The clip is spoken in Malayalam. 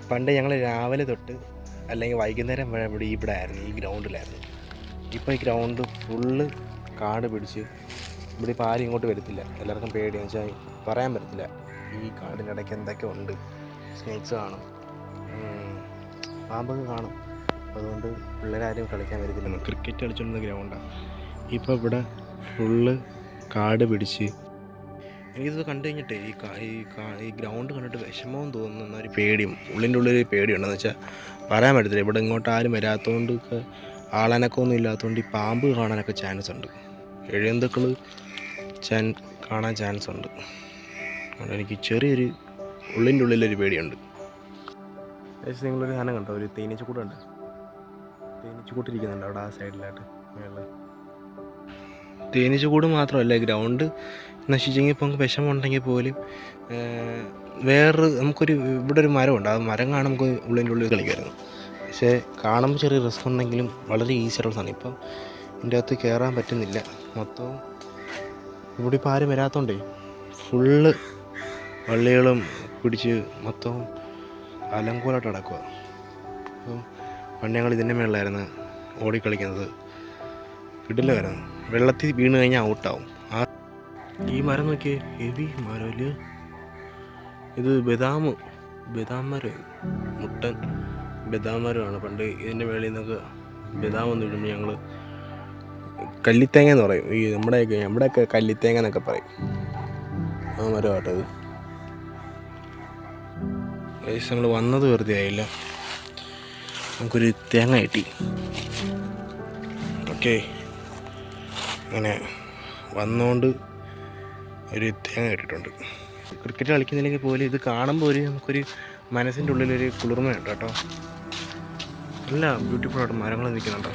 പണ്ട് ഞങ്ങൾ രാവിലെ തൊട്ട് അല്ലെങ്കിൽ വൈകുന്നേരം വരെ ഇവിടെ ആയിരുന്നു, ഈ ഗ്രൗണ്ടിലായിരുന്നു. ഇപ്പോൾ ഈ ഗ്രൗണ്ട് ഫുള്ള് കാട് പിടിച്ച് ഇവിടെ ഇപ്പോൾ ആരും ഇങ്ങോട്ട് വരത്തില്ല. എല്ലാവർക്കും പേടിയെന്ന് വെച്ചാൽ പറയാൻ പറ്റത്തില്ല, ഈ കാടിനിടയ്ക്ക് എന്തൊക്കെ ഉണ്ട്. സ്നേക്സ് കാണും, പാമ്പൊക്കെ കാണും. അതുകൊണ്ട് പിള്ളേരാരും കളിക്കാൻ വരത്തില്ല. ക്രിക്കറ്റ് കളിച്ചുകൊണ്ടിരുന്ന ഗ്രൗണ്ടാണ്. ഇപ്പോൾ ഇവിടെ ഫുള്ള് കാട് പിടിച്ച് എനിക്കിത് കണ്ടു കഴിഞ്ഞിട്ടേ ഈ ഗ്രൗണ്ട് കണ്ടിട്ട് വിഷമവും തോന്നുന്ന ഒരു പേടിയും ഉള്ളിൻ്റെ ഉള്ളിൽ പേടിയുണ്ടെന്ന് വെച്ചാൽ പറയാൻ പറ്റത്തില്ല. ഇവിടെ ഇങ്ങോട്ട് ആരും വരാത്തതുകൊണ്ട് ആളനക്കമൊന്നും ഇല്ലാത്തതുകൊണ്ട് ഈ പാമ്പ് കാണാനൊക്കെ ചാൻസ് ഉണ്ട്, എഴജന്തുക്കൾ കാണാൻ ചാൻസ് ഉണ്ട്. അതുകൊണ്ട് എനിക്ക് ചെറിയൊരു ഉള്ളിൻ്റെ ഉള്ളിലൊരു പേടിയുണ്ട്. നിങ്ങളൊരു സാധനം കണ്ടോ, ഒരു തേനീച്ചക്കൂടുണ്ട്. തേനീച്ചക്കൂട്ടിരിക്കുന്നുണ്ട് അവിടെ ആ സൈഡിലായിട്ട് മേളിൽ. തേനീച്ചക്കൂട് മാത്രമല്ല, ഗ്രൗണ്ട് നശിച്ചെങ്കിൽ ഇപ്പോൾ നമുക്ക് വിഷമമുണ്ടെങ്കിൽ പോലും നമുക്കൊരു ഇവിടെ ഒരു മരമുണ്ട്. ആ മരം കാണാൻ നമുക്ക് ഉള്ളിൻ്റെ ഉള്ളിൽ കളിക്കുമായിരുന്നു. പക്ഷേ കാണുമ്പോൾ ചെറിയ റിസ്ക് ഉണ്ടെങ്കിലും വളരെ ഈസി ആയിട്ടുള്ള സാധനം. ഇപ്പം ഇതിൻ്റെ അകത്ത് കയറാൻ പറ്റുന്നില്ല. മൊത്തവും ഇവിടെ ഇപ്പോൾ ആരും വരാത്തതുകൊണ്ടേ ഫുള്ള് വള്ളികളും പിടിച്ച് മൊത്തം അലങ്കോലമായിട്ട് കിടക്കുക. അപ്പം പണ്ട് ഞങ്ങൾ ഇതിൻ്റെ മേളിലായിരുന്നു ഓടിക്കളിക്കുന്നത്. കിടിലമായിരുന്നു. വെള്ളത്തിൽ വീണ് കഴിഞ്ഞാൽ ഔട്ടാവും. ഈ മരം നോക്കിയേ, ഹെവി മരമില്. ഇത് ബദാം മരം, മുട്ടൻ ബദാം മരമാണ്. പണ്ട് ഇതിൻ്റെ മേളിൽ നിന്നൊക്കെ ബദാം വന്ന് വിടുമ്പോൾ ഞങ്ങൾ കല്ലിത്തേങ്ങ എന്ന് പറയും. ഈ നമ്മുടെയൊക്കെ കല്ലിത്തേങ്ങ എന്നൊക്കെ പറയും. ആ മരമാട്ടത്. ഞങ്ങൾ വന്നത് വെറുതെ ആയില്ല, നമുക്കൊരു തേങ്ങ കിട്ടി. ഓക്കെ, അങ്ങനെ വന്നുകൊണ്ട് ഒരു തേങ്ങ കിട്ടിയിട്ടുണ്ട്. ക്രിക്കറ്റ് കളിക്കുന്നില്ലെങ്കിൽ പോലും ഇത് കാണുമ്പോൾ നമുക്കൊരു മനസ്സിൻ്റെ ഉള്ളിലൊരു കുളിർമയുണ്ട് കേട്ടോ. എല്ലാം ബ്യൂട്ടിഫുള്ളായിട്ട് മരങ്ങൾ നിൽക്കുന്നുണ്ടോ.